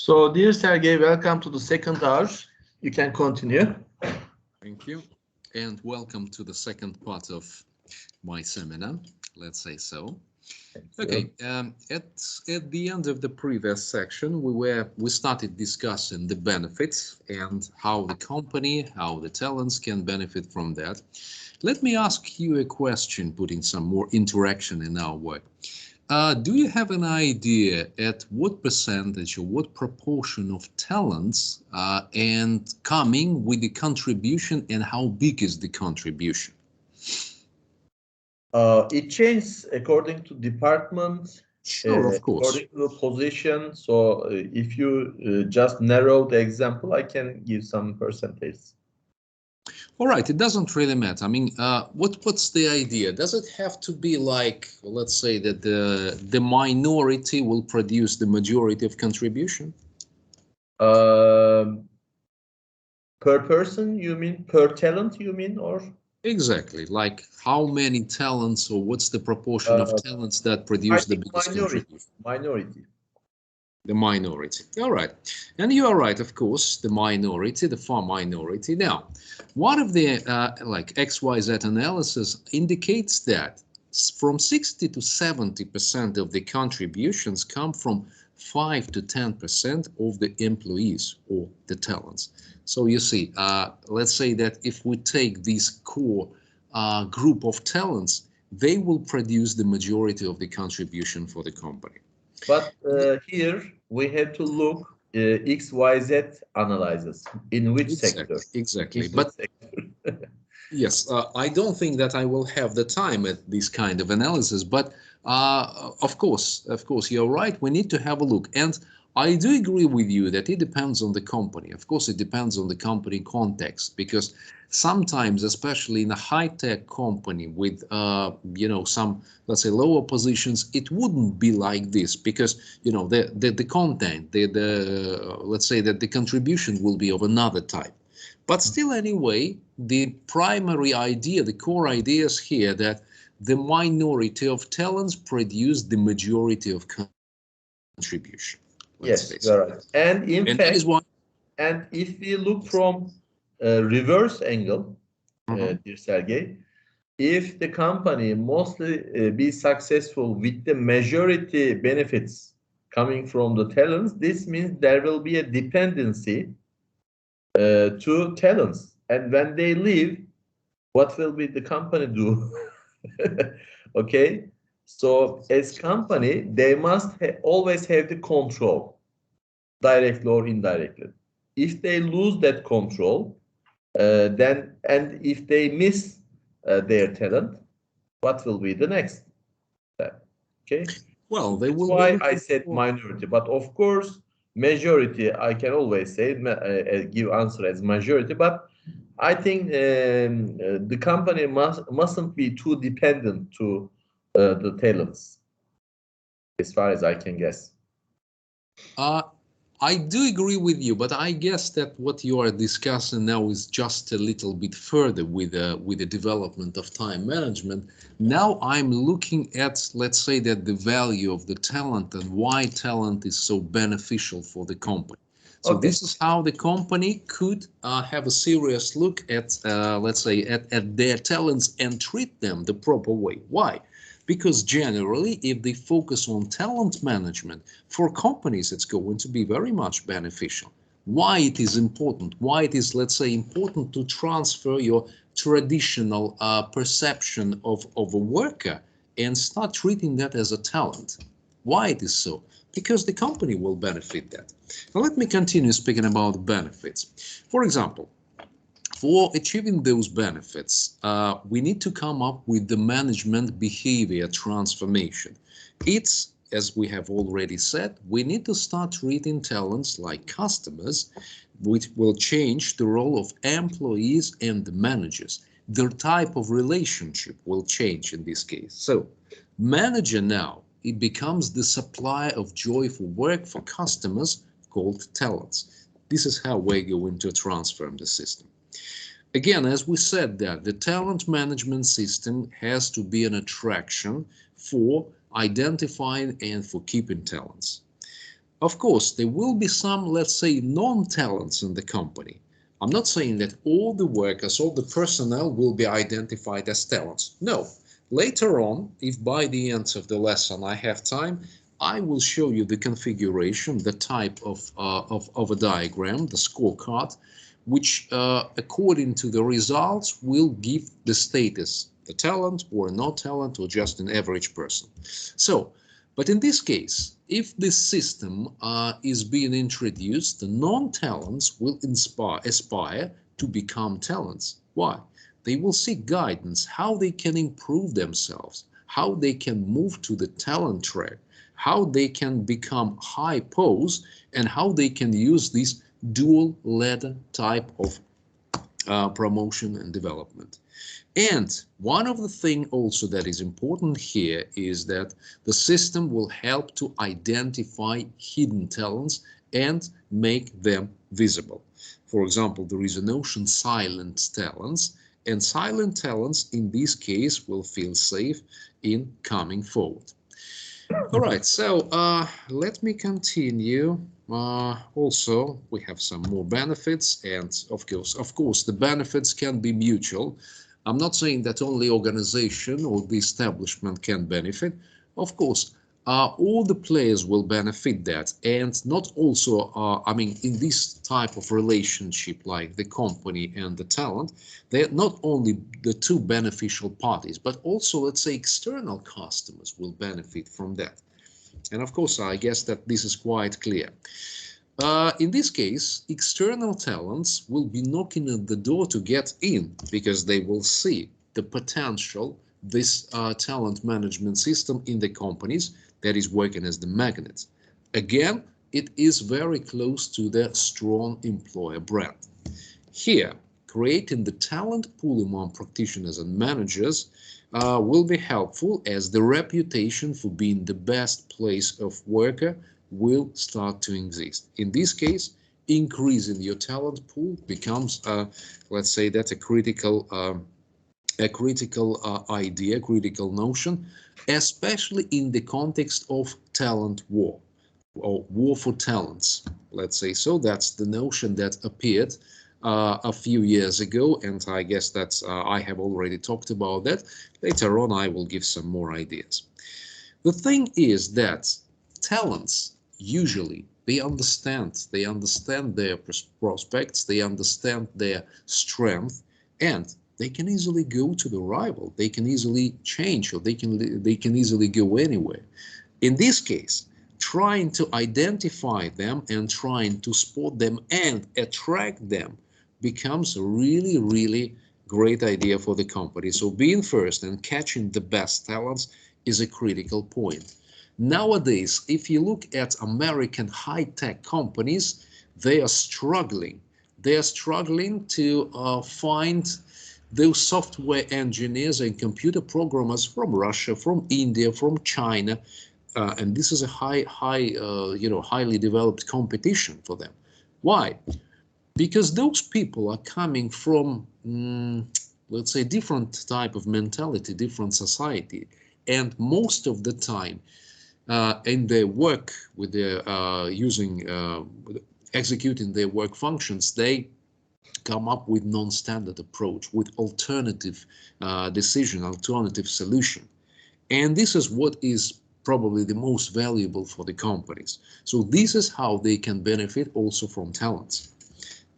So, dear Sergey, welcome to the second hour. You can continue. Thank you, and welcome to the second part of my seminar, let's say so. Okay, at the end of the previous section, we started discussing the benefits and how the company, how the talents can benefit from that. Let me ask you a question, putting some more interaction in our work. Do you have an idea at what percentage or what proportion of talents and coming with the contribution, and how big is the contribution? It changes according to department, Sure, of course. according to the position. So if you just narrow the example, I can give some percentage. All right, it doesn't really matter. I mean, what's the idea? Does it have to be like, let's say that the minority will produce the majority of contribution? Per person, you mean? Per talent, you mean? Or exactly, like how many talents, or what's the proportion of talents that produce the biggest contribution? Minority. The minority. All right. And you are right, of course, the minority, the far minority. Now, one of the like XYZ analysis indicates that from 60 to 70% of the contributions come from 5 to 10% of the employees or the talents. So you see, let's say that if we take this core group of talents, they will produce the majority of the contribution for the company. But here we have to look XYZ analysis in which sector. Exactly. But yes, I don't think that I will have the time at this kind of analysis. But of course, you're right. We need to have a look. And I do agree with you that it depends on the company. Of course, it depends on the company context, because sometimes, especially in a high-tech company with, you know, some, let's say, lower positions, it wouldn't be like this, because, you know, the content, let's say that the contribution will be of another type. But still, anyway, the primary idea, the core idea is here that the minority of talents produce the majority of contribution. Yes, you're right. And in fact, that is why. And if we look from a reverse angle, dear Sergey, if the company mostly be successful with the majority benefits coming from the talents, this means there will be a dependency to talents. And when they leave, what will be the company do? Okay. So as company, they must always have the control, directly or indirectly. If they lose that control, then, and if they miss their talent, what will be the next step? Okay. Well, they will. That's why I said minority, but of course, majority. I can always say give answer as majority, but I think the company mustn't be too dependent to the talents, as far as I can guess. I do agree with you, but I guess that what you are discussing now is just a little bit further with the development of time management. Now I'm looking at, let's say, that the value of the talent and why talent is so beneficial for the company. So this is how the company could have a serious look at, let's say, at their talents and treat them the proper way. Why? Because generally, if they focus on talent management, for companies, it's going to be very much beneficial. Why it is important? Why it is, let's say, important to transfer your traditional perception of a worker and start treating that as a talent? Why it is so? Because the company will benefit that. Now, let me continue speaking about benefits. For example, for achieving those benefits, we need to come up with the management behavior transformation. It's, as we have already said, we need to start treating talents like customers, which will change the role of employees and the managers. Their type of relationship will change in this case. So, manager now, it becomes the supplier of joyful work for customers called talents. This is how we're going to transform the system. Again, as we said, that the talent management system has to be an attraction for identifying and for keeping talents. Of course, there will be some, let's say, non-talents in the company. I'm not saying that all the workers, all the personnel will be identified as talents. No. Later on, if by the end of the lesson I have time, I will show you the configuration, the type of a diagram, the scorecard, which according to the results will give the status, the talent or no talent or just an average person. So, but in this case, if this system is being introduced, the non-talents will aspire to become talents. Why? They will seek guidance, how they can improve themselves, how they can move to the talent track, how they can become high pose, and how they can use this dual ladder type of promotion and development. And one of the things also that is important here is that the system will help to identify hidden talents and make them visible. For example, there is a notion silent talents, and silent talents in this case will feel safe in coming forward. All right, so let me continue. Also, we have some more benefits, and of course, the benefits can be mutual. I'm not saying that only organization or the establishment can benefit. Of course, all the players will benefit that, and not also, I mean, in this type of relationship like the company and the talent, they're not only the two beneficial parties, but also, let's say, external customers will benefit from that. And of course, I guess that this is quite clear. In this case, external talents will be knocking at the door to get in because they will see the potential, this talent management system in the companies that is working as the magnet. Again, it is very close to the strong employer brand. Here, creating the talent pool among practitioners and managers will be helpful, as the reputation for being the best place of worker will start to exist. In this case, increasing your talent pool becomes, let's say, that's a critical idea, critical notion, especially in the context of talent war or war for talents, let's say. So that's the notion that appeared a few years ago, and I guess that I have already talked about that. Later on, I will give some more ideas. The thing is that talents usually they understand their prospects, they understand their strength, and they can easily go to the rival, they can easily change, or they can easily go anywhere. In this case, trying to identify them and trying to spot them and attract them becomes a really, really great idea for the company. So being first and catching the best talents is a critical point. Nowadays, if you look at American high-tech companies, they are struggling. They are struggling to find those software engineers and computer programmers from Russia, from India, from China, and this is a highly developed competition for them. Why? Because those people are coming from, let's say, different type of mentality, different society, and most of the time, in their work with their executing their work functions, they come up with non-standard approach, with alternative decision, alternative solution. And this is what is probably the most valuable for the companies. So this is how they can benefit also from talents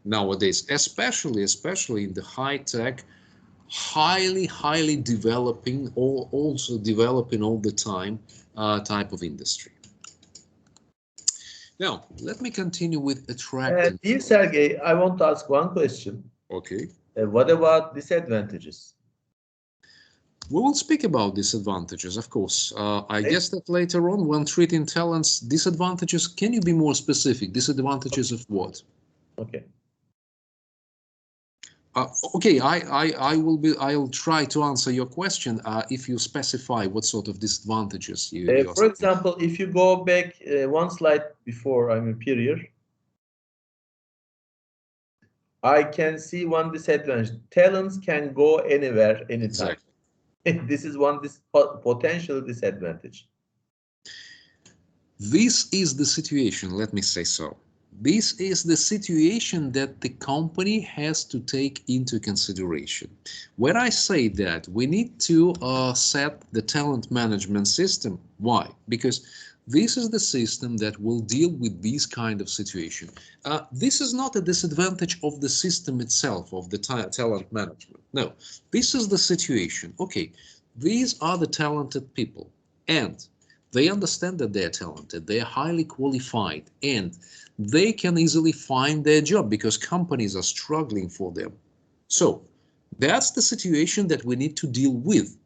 nowadays, especially in the high-tech, highly developing, or also developing all the time type of industry. Now, let me continue with attracting. Dear Sergey, I want to ask one question. Okay. What about disadvantages? We will speak about disadvantages, of course. I guess that later on, when treating talents, disadvantages, can you be more specific? Disadvantages of what? Okay. Okay, I'll try to answer your question if you specify what sort of disadvantages you for example, if you go back one slide before, period, I can see one disadvantage. Talents can go anywhere, anytime. Exactly. This is one potential disadvantage. This is the situation, let me say so. This is the situation that the company has to take into consideration. When I say that we need to set the talent management system, why? Because this is the system that will deal with this kind of situation. This is not a disadvantage of the system itself, of the talent management. No, this is the situation. Okay, these are the talented people, and they understand that they're talented, they're highly qualified, and they can easily find their job because companies are struggling for them. So that's the situation that we need to deal with.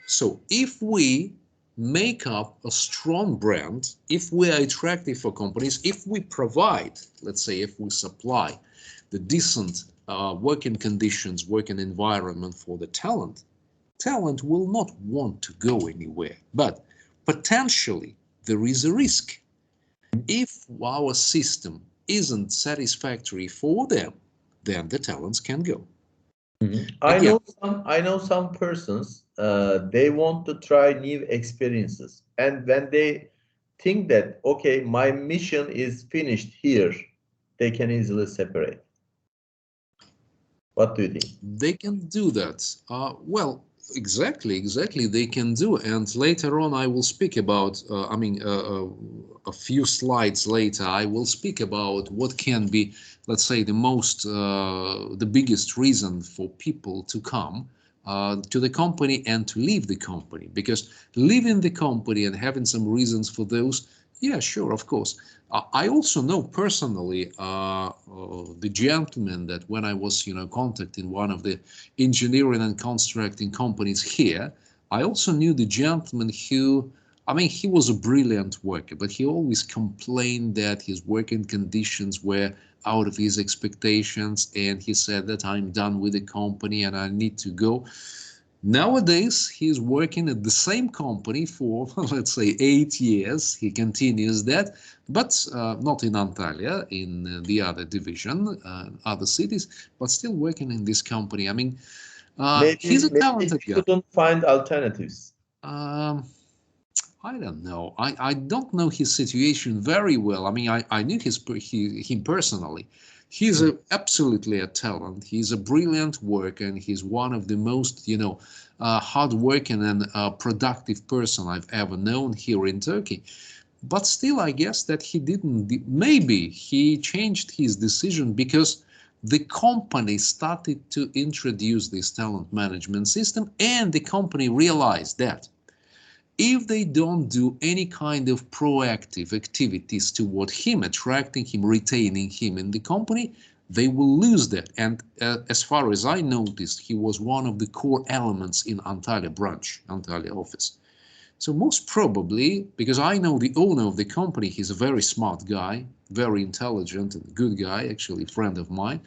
So if we make up a strong brand, if we are attractive for companies, if we provide, let's say, if we supply the decent working conditions, working environment for the talent, talent will not want to go anywhere. But potentially, there is a risk. If our system isn't satisfactory for them, then the talents can go. Again, I know some persons, they want to try new experiences. And when they think that, okay, my mission is finished here, they can easily separate. What do you think? they can do that. Well, exactly, they can do. And later on, I will speak about, a few slides later, I will speak about what can be, let's say, the biggest reason for people to come to the company and to leave the company. Because leaving the company and having some reasons for those, yeah, sure, of course. I also know personally the gentleman that when I was, contacting one of the engineering and constructing companies here, I also knew the gentleman who, he was a brilliant worker, but he always complained that his working conditions were out of his expectations, and he said that I'm done with the company and I need to go. Nowadays, he's working at the same company for, let's say, 8 years. He continues that, but not in Antalya, in the other division, other cities, but still working in this company. He's a Maybe talented he guy. couldn't find alternatives. Um, I don't know. I don't know his situation very well. I knew him personally. He's absolutely a talent. He's a brilliant worker, and he's one of the most, hardworking and productive person I've ever known here in Turkey. But still, I guess that he didn't. Maybe he changed his decision because the company started to introduce this talent management system, and the company realized that if they don't do any kind of proactive activities toward him, attracting him, retaining him in the company, they will lose that. And as far as I noticed, he was one of the core elements in Antalya branch, Antalya office. So most probably, because I know the owner of the company, he's a very smart guy, very intelligent and good guy, actually a friend of mine.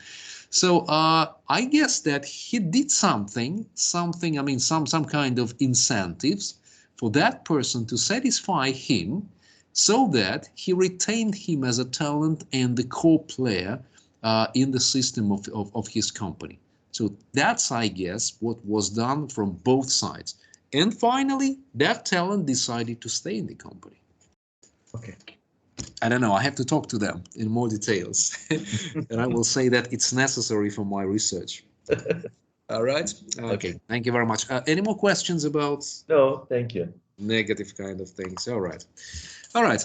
So I guess that he did something, some kind of incentives for that person to satisfy him so that he retained him as a talent and the core player in the system of his company. So that's, I guess, what was done from both sides. And finally, that talent decided to stay in the company. Okay. I don't know, I have to talk to them in more details. And I will say that it's necessary for my research. All right. Okay. Thank you very much. Any more questions about? No, thank you. Negative kind of things. All right. All right.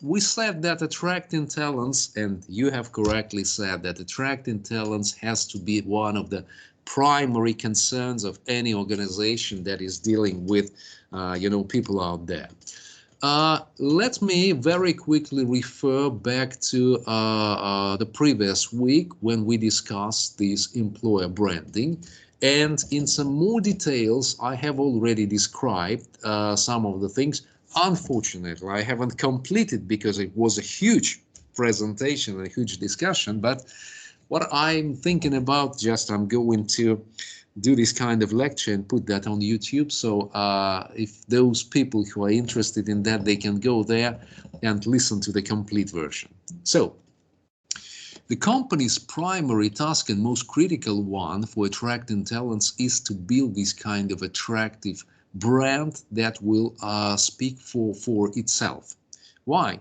We said that attracting talents, and you have correctly said that attracting talents has to be one of the primary concerns of any organization that is dealing with, people out there. Let me very quickly refer back to the previous week when we discussed this employer branding. And in some more details, I have already described some of the things. Unfortunately, I haven't completed because it was a huge presentation, a huge discussion. But what I'm thinking about, I'm going to do this kind of lecture and put that on YouTube. So if those people who are interested in that, they can go there and listen to the complete version. So the company's primary task and most critical one for attracting talents is to build this kind of attractive brand that will speak for itself. Why?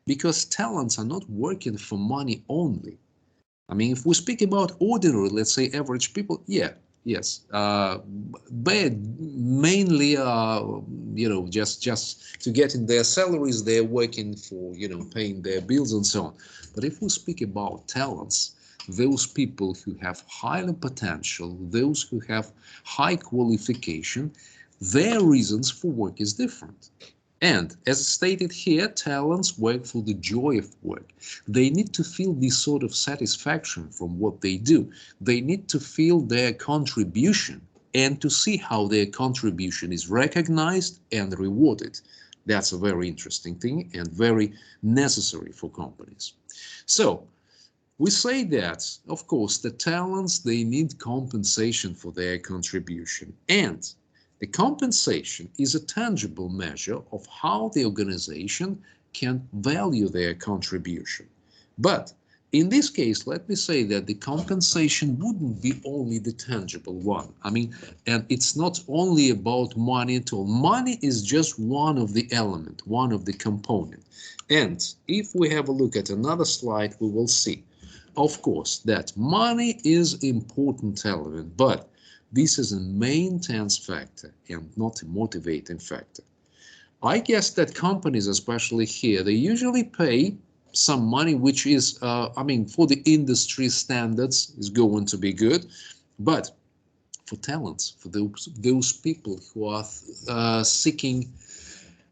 Because talents are not working for money only. I mean, if we speak about ordinary, let's say average people, yeah, yes, but mainly, just to get in their salaries, they're working for, paying their bills and so on. But if we speak about talents, those people who have high potential, those who have high qualification, their reasons for work is different. And as stated here, talents work for the joy of work. They need to feel this sort of satisfaction from what they do. They need to feel their contribution and to see how their contribution is recognized and rewarded. That's a very interesting thing and very necessary for companies. So we say that, of course, the talents, they need compensation for their contribution. And the compensation is a tangible measure of how the organization can value their contribution. But in this case, let me say that the compensation wouldn't be only the tangible one. I mean, and it's not only about money at all. Money is just one of the element, one of the component. And if we have a look at another slide, we will see, of course, that money is important element, but this is a maintenance factor and not a motivating factor. I guess that companies, especially here, they usually pay some money, which is, for the industry standards is going to be good, but for talents, for those people who are seeking,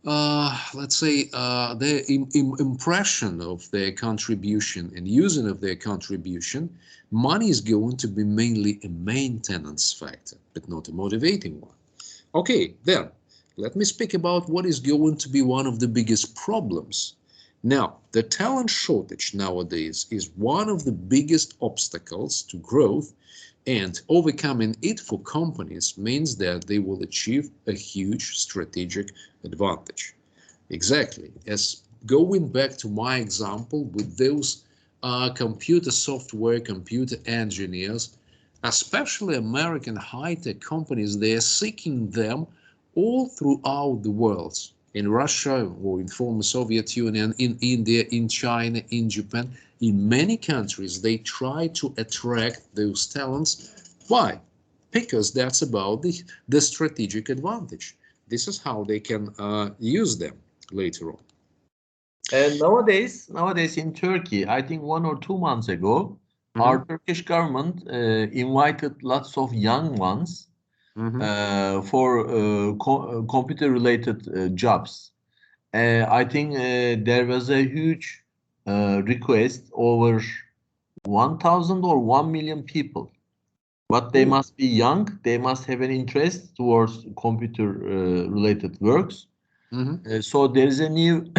let's say, their impression of their contribution and using of their contribution, money is going to be mainly a maintenance factor, but not a motivating one. Okay, then, let me speak about what is going to be one of the biggest problems. Now, the talent shortage nowadays is one of the biggest obstacles to growth, and overcoming it for companies means that they will achieve a huge strategic advantage. Exactly, as going back to my example with those computer software, computer engineers, especially American high-tech companies, they are seeking them all throughout the world. In Russia or in former Soviet Union, in India, in China, in Japan, in many countries, they try to attract those talents. Why? Because that's about the strategic advantage. This is how they can use them later on. And nowadays in Turkey, I think 1 or 2 months ago, our Turkish government invited lots of young ones for computer-related jobs. I think there was a huge request, over 1,000 or 1 million people. But they must be young, they must have an interest towards computer-related works. So there is a new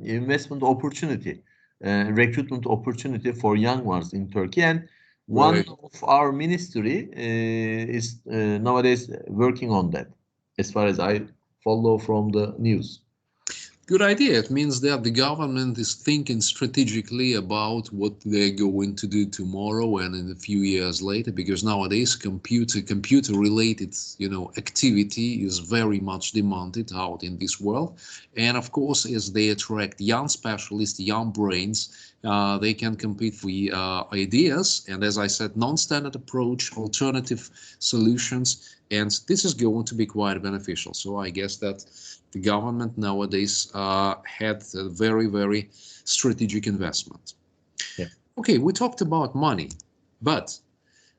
investment opportunity, recruitment opportunity for young ones in Turkey, and one of our ministry is nowadays working on that, as far as I follow from the news. Good idea. It means that the government is thinking strategically about what they're going to do tomorrow and in a few years later, because nowadays computer related, activity is very much demanded out in this world. And of course, as they attract young specialists, young brains, they can compete for ideas. And as I said, non-standard approach, alternative solutions, and this is going to be quite beneficial. So I guess that the government nowadays had a very, very strategic investment. Yeah. Okay, we talked about money, but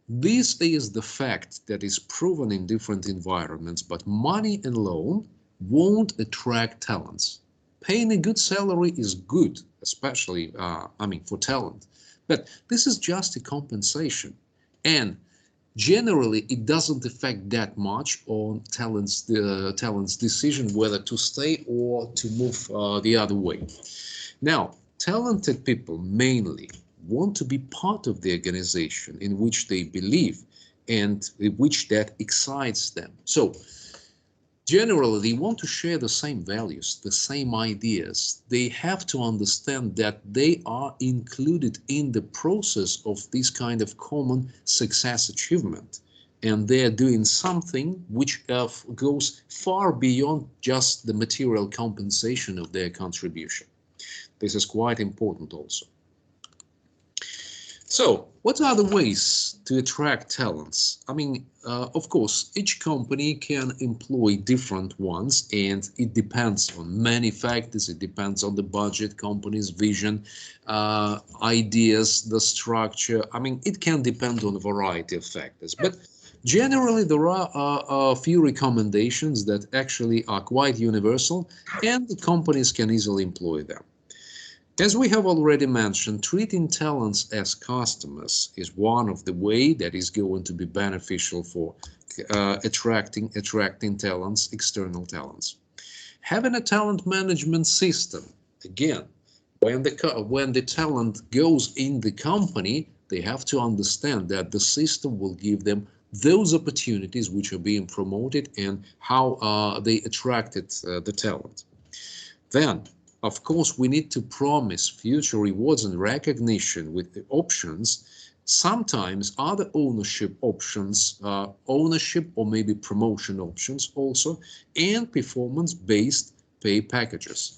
this is the fact that is proven in different environments, but money alone won't attract talents. Paying a good salary is good, especially, for talent, but this is just a compensation. And generally, it doesn't affect that much on talent's decision whether to stay or to move the other way. Now, talented people mainly want to be part of the organization in which they believe and which that excites them. So, generally, they want to share the same values, the same ideas. They have to understand that they are included in the process of this kind of common success achievement. And they're doing something which goes far beyond just the material compensation of their contribution. This is quite important also. So, what are the ways to attract talents? I mean, of course, each company can employ different ones, and it depends on many factors. It depends on the budget, company's vision, ideas, the structure. I mean, it can depend on a variety of factors. But generally, there are a few recommendations that actually are quite universal, and the companies can easily employ them. As we have already mentioned, treating talents as customers is one of the ways that is going to be beneficial for attracting talents, external talents. Having a talent management system, again, when the talent goes in the company, they have to understand that the system will give them those opportunities which are being promoted and how they attracted the talent. Then, of course, we need to promise future rewards and recognition with the options. Sometimes other ownership options, ownership or maybe promotion options also, and performance-based pay packages.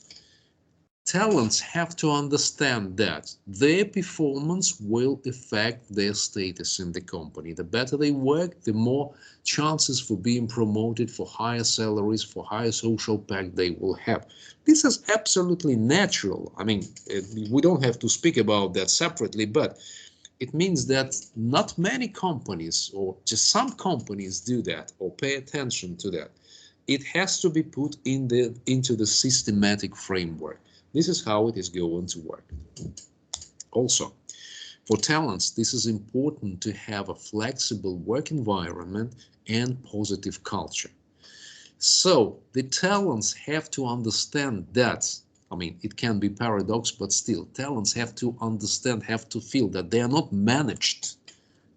Talents have to understand that their performance will affect their status in the company. The better they work, the more chances for being promoted, for higher salaries, for higher social pact they will have. This is absolutely natural. I mean, we don't have to speak about that separately, but it means that not many companies, or just some companies, do that or pay attention to that. It has to be put into the systematic framework. This is how it is going to work. Also, for talents, this is important to have a flexible work environment and positive culture. So the talents have to understand that, I mean, it can be paradox, but still, talents have to understand, have to feel that they are not managed,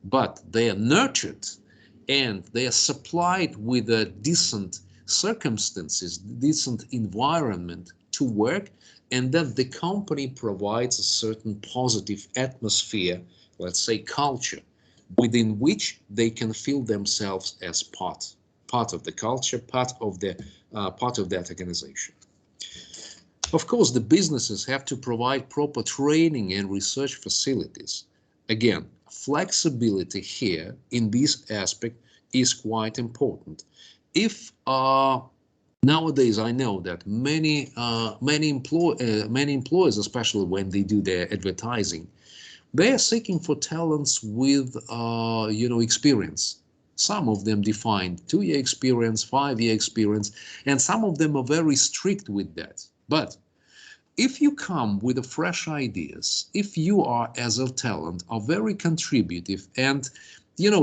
but they are nurtured, and they are supplied with a decent circumstances, decent environment to work, and that the company provides a certain positive atmosphere, let's say culture, within which they can feel themselves as part of the culture, part of that organization. Of course, the businesses have to provide proper training and research facilities. Again, flexibility here in this aspect is quite important. If nowadays, I know that many employers, especially when they do their advertising, they are seeking for talents with experience. Some of them define 2-year experience, 5-year experience, and some of them are very strict with that. But if you come with fresh ideas, if you are as a talent are very contributive, and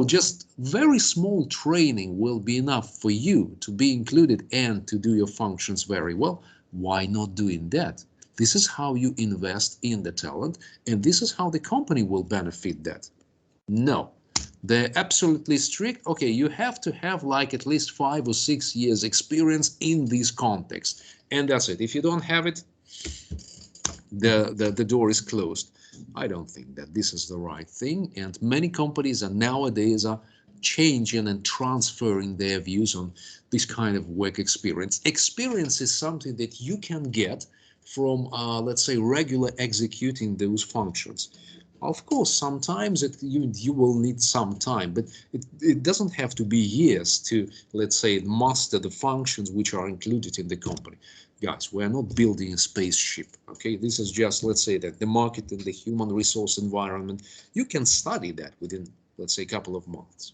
just very small training will be enough for you to be included and to do your functions very well, why not doing that? This is how you invest in the talent, and this is how the company will benefit that. No, they're absolutely strict. Okay, you have to have like at least 5 or 6 years experience in this context, and that's it. If you don't have it, the door is closed. I don't think that this is the right thing, and many companies nowadays are changing and transferring their views on this kind of work experience. Experience is something that you can get from, let's say, regular executing those functions. Of course, sometimes you will need some time, but it doesn't have to be years to, let's say, master the functions which are included in the company. Guys, we are not building a spaceship, okay? This is just, let's say, that the market and the human resource environment, you can study that within, let's say, a couple of months.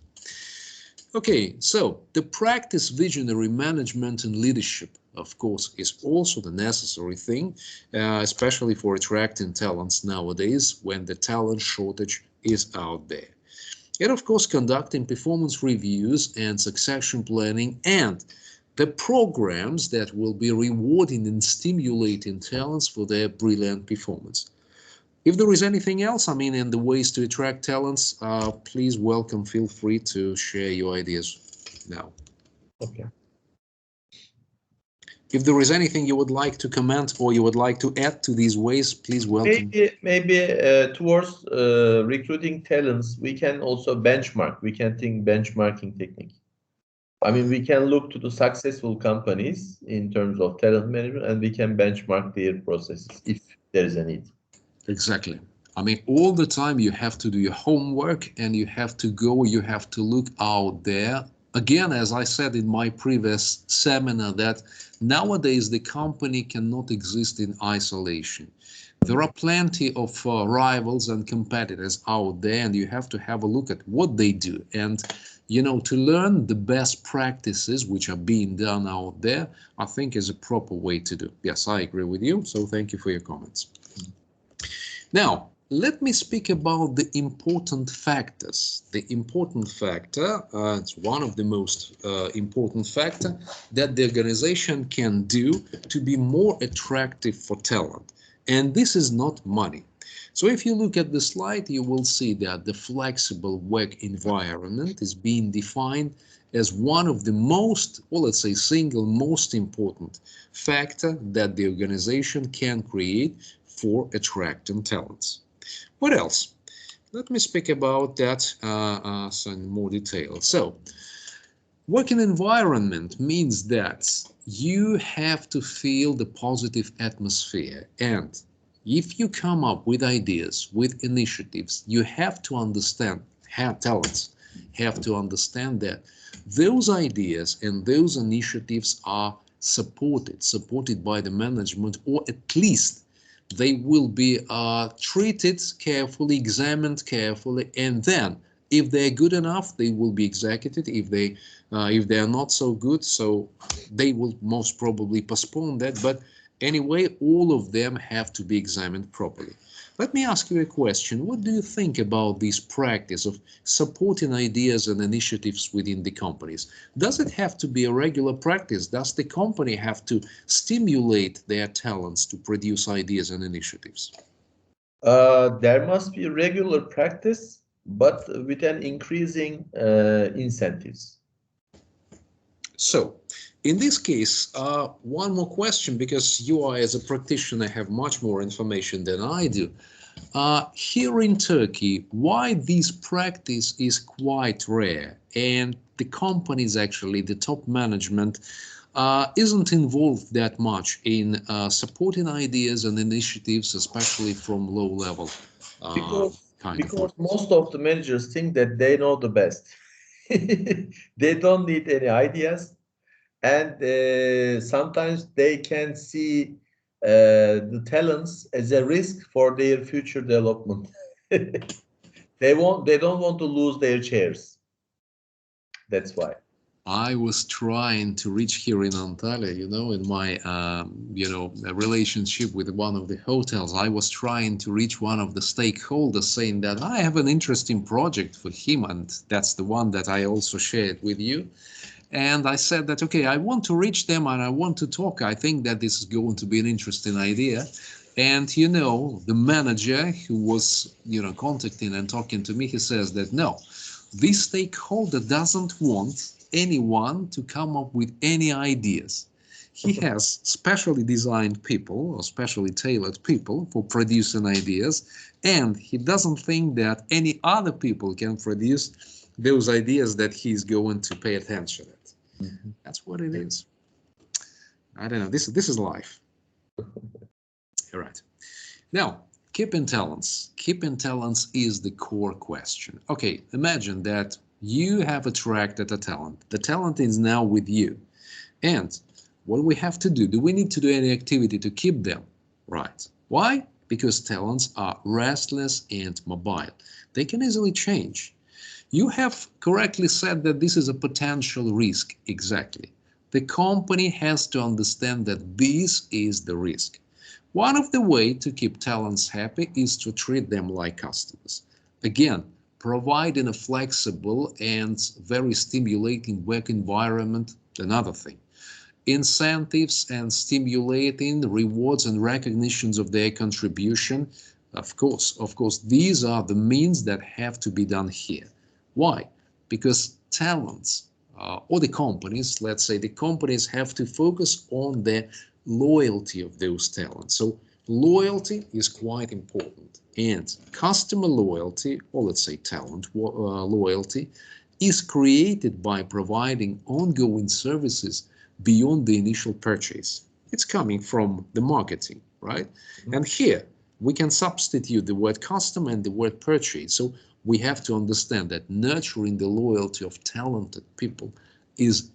Okay, so the practice visionary management and leadership, of course, is also the necessary thing, especially for attracting talents nowadays when the talent shortage is out there. And of course, conducting performance reviews and succession planning, and the programs that will be rewarding and stimulating talents for their brilliant performance. If there is anything else, I mean, in the ways to attract talents, please feel free to share your ideas now. Okay. If there is anything you would like to comment or you would like to add to these ways, please welcome. Maybe towards recruiting talents, we can also benchmark. We can think benchmarking technique. I mean, we can look to the successful companies in terms of talent management, and we can benchmark their processes if there is a need. Exactly. I mean, all the time you have to do your homework and you have to go, you have to look out there. Again, as I said in my previous seminar, that nowadays the company cannot exist in isolation. There are plenty of rivals and competitors out there, and you have to have a look at what they do. And, you know, to learn the best practices which are being done out there, I think is a proper way to do. Yes, I agree with you. So thank you for your comments. Now, let me speak about the important factors. The important factor, it's one of the most important factor that the organization can do to be more attractive for talent. And this is not money. So if you look at the slide, you will see that the flexible work environment is being defined as one of the most, or let's say single most important factor that the organization can create for attracting talents. What else? Let me speak about that in more detail. So, working environment means that you have to feel the positive atmosphere, and if you come up with ideas, with initiatives, you have to understand, talents have to understand that those ideas and those initiatives are supported by the management, or at least they will be treated carefully, examined carefully, and then if they're good enough, they will be executed. If they are not so good, so they will most probably postpone that. But anyway, all of them have to be examined properly. Let me ask you a question. What do you think about this practice of supporting ideas and initiatives within the companies? Does it have to be a regular practice? Does the company have to stimulate their talents to produce ideas and initiatives? There must be regular practice, but with an increasing incentives. So, in this case, one more question, because you are, as a practitioner, have much more information than I do. Here in Turkey, why this practice is quite rare, and the companies, actually, the top management, isn't involved that much in supporting ideas and initiatives, especially from low level. Because most of the managers think that they know the best. They don't need any ideas, and sometimes they can see the talents as a risk for their future development. They don't want to lose their chairs. That's why. I was trying to reach here in Antalya, you know, in my, relationship with one of the hotels. I was trying to reach one of the stakeholders, saying that I have an interesting project for him, and that's the one that I also shared with you. And I said that, okay, I want to reach them and I want to talk. I think that this is going to be an interesting idea. And, you know, the manager who was, contacting and talking to me, he says that, no, this stakeholder doesn't want anyone to come up with any ideas. He has specially designed people, or specially tailored people for producing ideas, and he doesn't think that any other people can produce those ideas that he's going to pay attention at. Mm-hmm. That's what it is. I don't know. This is life. All right. Now, keeping talents. Keeping talents is the core question. Okay, imagine that you have attracted a talent. The talent is now with you. And what do we have to do? Do we need to do any activity to keep them? Right. Why? Because talents are restless and mobile. They can easily change. You have correctly said that this is a potential risk. Exactly. The company has to understand that this is the risk. One of the ways to keep talents happy is to treat them like customers. Again, providing a flexible and very stimulating work environment, another thing. Incentives and stimulating rewards and recognitions of their contribution. Of course, these are the means that have to be done here. Why? Because talents, or the companies, let's say the companies have to focus on the loyalty of those talents. So loyalty is quite important. And customer loyalty, or let's say talent loyalty, is created by providing ongoing services beyond the initial purchase. It's coming from the marketing. right? Mhm. And here we can substitute the word customer and the word purchase. So we have to understand that nurturing the loyalty of talented people is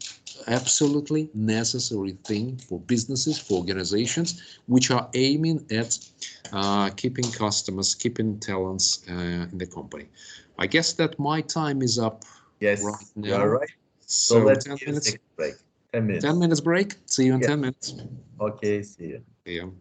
absolutely necessary thing for businesses, for organizations, which are aiming at keeping customers, keeping talents in the company. I guess that my time is up Yes, right you are now. right. So So let's 10 give a minutes, second break. 10 minutes. 10 minutes break. See you in Yeah. 10 minutes. Okay, see you. See you.